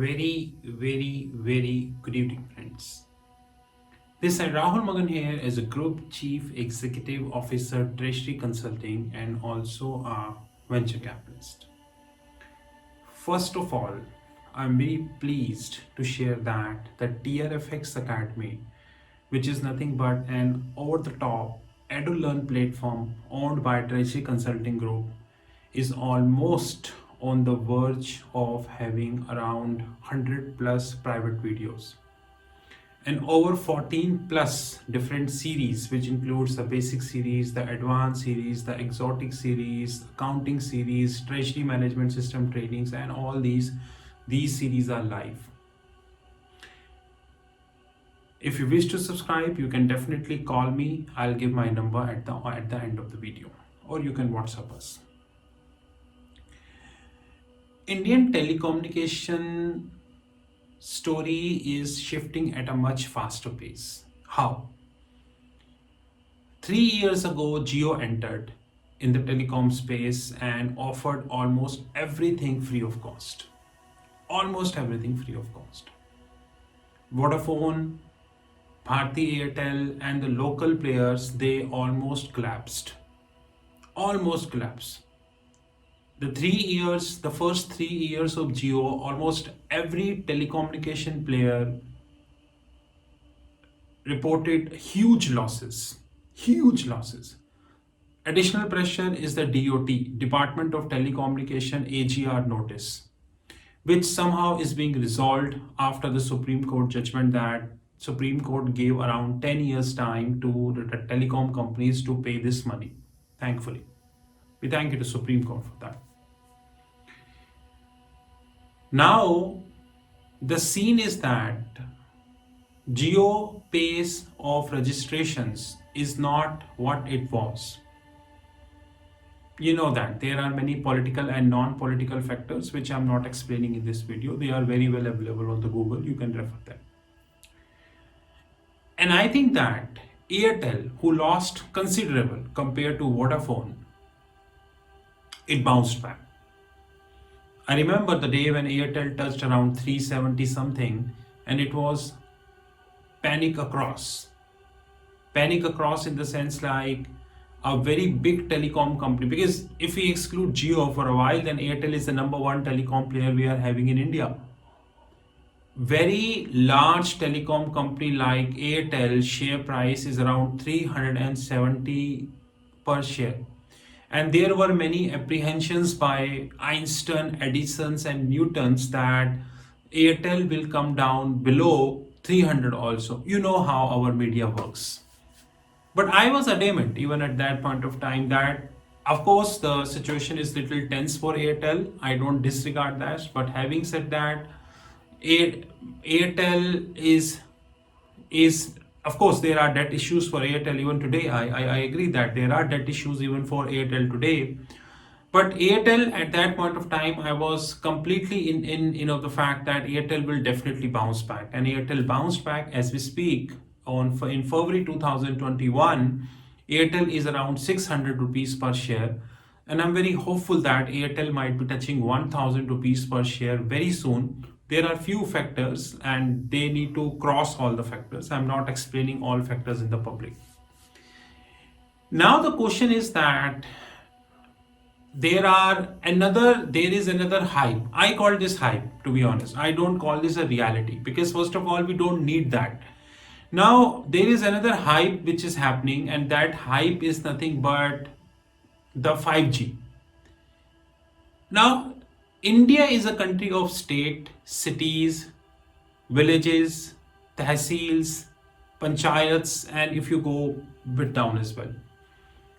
Very good evening, friends. This is Rahul Magan here as a Group Chief Executive Officer, Treasury Consulting, and also a venture capitalist. First of all, I'm very pleased to share that the TRFX Academy, which is nothing but an over-the-top edu-learn platform owned by Treasury Consulting Group, is almost on the verge of having around 100 plus private videos and over 14 plus different series, which includes the basic series, the advanced series, the exotic series, accounting series, treasury management system trainings, and all these series are live. If you wish to subscribe, you can definitely call me. I'll give my number at the end of the video, or you can WhatsApp us. Indian telecommunication story is shifting at a much faster pace. How? 3 years ago, Jio entered in the telecom space and offered almost everything free of cost. Almost everything free of cost. Vodafone, Bharti Airtel, and the local players, they almost collapsed. Almost collapsed. The first 3 years of Jio, almost every telecommunication player reported huge losses. Huge losses. Additional pressure is the DOT, Department of Telecommunication AGR notice, which somehow is being resolved after the Supreme Court judgment that Supreme Court gave around 10 years time to the telecom companies to pay this money. Thankfully, we thank you to Supreme Court for that. Now, the scene is that Jio pace of registrations is not what it was. You know that there are many political and non-political factors which I'm not explaining in this video. They are very well available on the Google. You can refer them. And I think that Airtel, who lost considerable compared to Vodafone, it bounced back. I remember the day when Airtel touched around 370 something, and it was panic across. Panic across in the sense like a very big telecom company. Because if we exclude Jio for a while, then Airtel is the number one telecom player we are having in India. Very large telecom company like Airtel share price is around 370 per share. And there were many apprehensions by Einstein, Edisons, and Newtons that Airtel will come down below 300 also. You know how our media works. But I was adamant even at that point of time that, of course, the situation is little tense for Airtel. I don't disregard that. But having said that, Airtel is of course, there are debt issues for Airtel even today. I agree that there are debt issues even for Airtel today. But Airtel at that point of time, I was completely in the fact that Airtel will definitely bounce back. And Airtel bounced back as we speak. In February 2021, Airtel is around 600 rupees per share. And I'm very hopeful that Airtel might be touching 1000 rupees per share very soon. There are few factors and they need to cross all the factors. I'm not explaining all factors in the public. Now the question is that there is another hype. I call this hype, to be honest. I don't call this a reality because first of all, we don't need that. Now there is another hype which is happening, and that hype is nothing but the 5G. Now, India is a country of state, cities, villages, tehsils, panchayats, and if you go a bit down as well.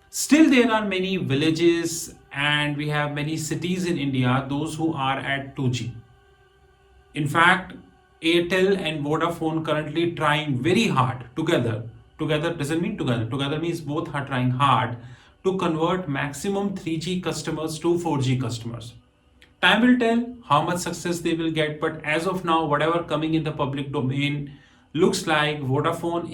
Still, there are many villages and we have many cities in India, those who are at 2G. In fact, Airtel and Vodafone currently trying very hard together. Together doesn't mean together. Together means both are trying hard to convert maximum 3G customers to 4G customers. Time will tell how much success they will get, but as of now, whatever coming in the public domain looks like Vodafone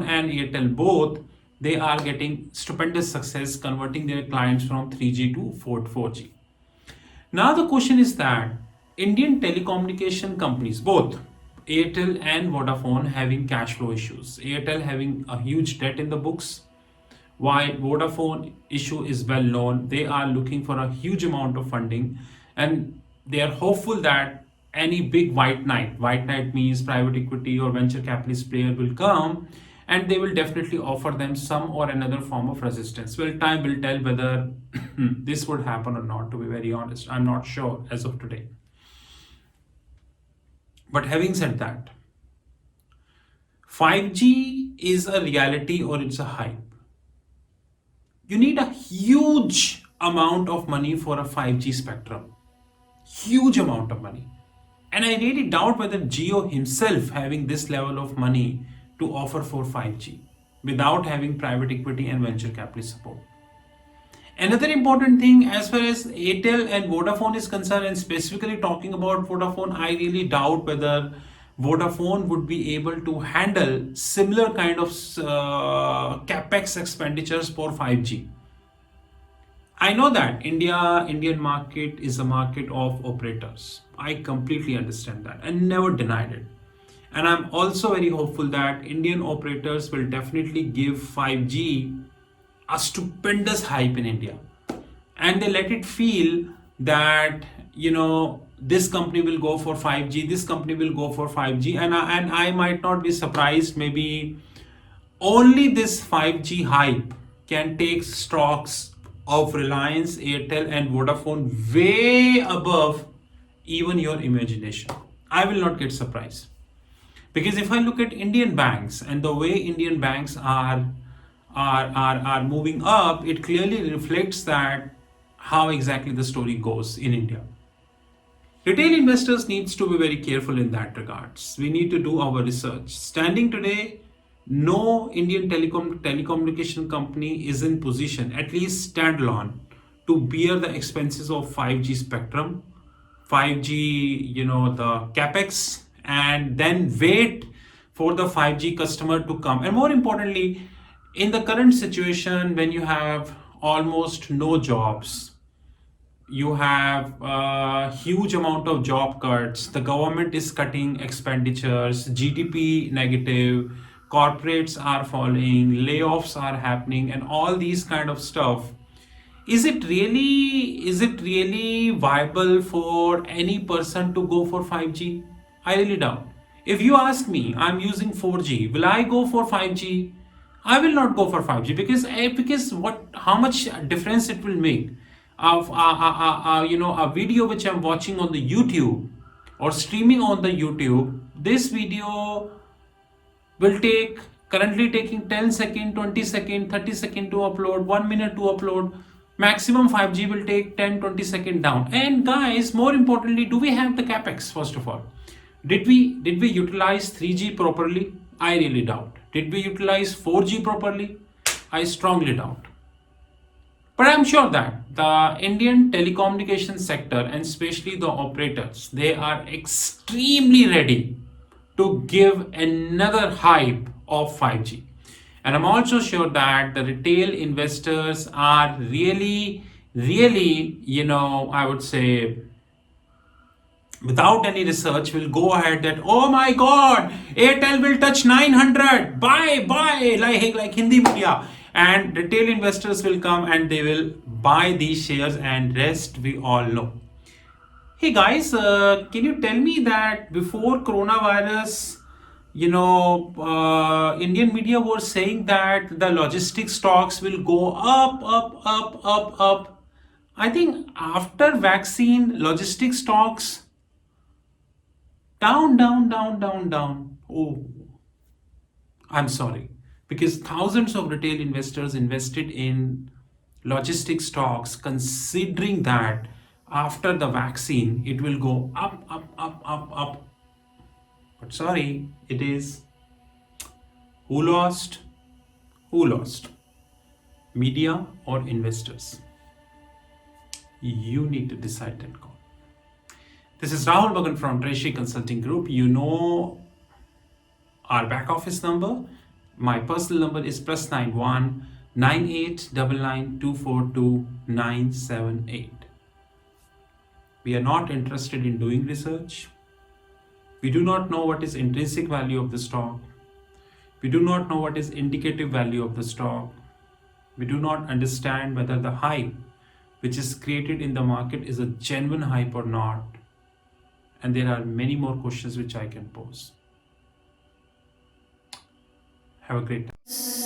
and Airtel both, they are getting stupendous success converting their clients from 3G to 4G. Now the question is that Indian telecommunication companies, both Airtel and Vodafone, having cash flow issues. Airtel having a huge debt in the books, while Vodafone issue is well known. They are looking for a huge amount of funding, and they are hopeful that any big white knight means private equity or venture capitalist player will come, and they will definitely offer them some or another form of resistance. Well, time will tell whether this would happen or not, to be very honest. I'm not sure as of today. But having said that, 5G is a reality or it's a hype. You need a huge amount of money for a 5G spectrum. Huge amount of money. And I really doubt whether Jio himself having this level of money to offer for 5G without having private equity and venture capital support. Another important thing as far as Airtel and Vodafone is concerned, and specifically talking about Vodafone, I really doubt whether Vodafone would be able to handle similar kind of capex expenditures for 5G. I know that Indian market is a market of operators. I completely understand that and never denied it. And I'm also very hopeful that Indian operators will definitely give 5G a stupendous hype in India, and they let it feel that this company will go for 5G, this company will go for 5G, and I might not be surprised. Maybe only this 5G hype can take stocks of Reliance, Airtel, and Vodafone way above even your imagination. I will not get surprised, because if I look at Indian banks and the way Indian banks are moving up, it clearly reflects that how exactly the story goes in India. Retail investors needs to be very careful in that regards. We need to do our research. Standing today, no Indian telecommunication company is in position, at least standalone, to bear the expenses of 5G spectrum, 5G, the capex, and then wait for the 5G customer to come. And more importantly, in the current situation, when you have almost no jobs, you have a huge amount of job cuts, the government is cutting expenditures, GDP negative, corporates are falling, layoffs are happening, and all these kind of stuff. Is it really viable for any person to go for 5G? I really doubt. If you ask me, I'm using 4G. Will I go for 5G? I will not go for 5G because how much difference it will make of a video which I'm watching on the YouTube or streaming on the YouTube. This video will currently taking 10 second, 20 second, 30 second to upload, 1 minute to upload. Maximum 5G will take 10, 20 second down. And guys, more importantly, do we have the capex? First of all, did we utilize 3G properly? I really doubt. Did we utilize 4G properly? I strongly doubt. But I'm sure that the Indian telecommunication sector, and especially the operators, they are extremely ready to give another hype of 5G. And I'm also sure that the retail investors are really, I would say, without any research, will go ahead that, oh my god, Airtel will touch 900, buy, like Hindi media. And retail investors will come and they will buy these shares, and rest we all know. Hey guys, can you tell me that before coronavirus, Indian media was saying that the logistics stocks will go up. I think after vaccine, logistics stocks down. Oh, I'm sorry, because thousands of retail investors invested in logistics stocks, considering that after the vaccine it will go up. But sorry, it is who lost? Media or investors? You need to decide that call. This is Rahul Magan from Treasury Consulting Group. You know our back office number. My personal number is +91 9899 242 978. We are not interested in doing research. We do not know what is intrinsic value of the stock. We do not know what is indicative value of the stock. We do not understand whether the hype which is created in the market is a genuine hype or not. And there are many more questions which I can pose. Have a great time.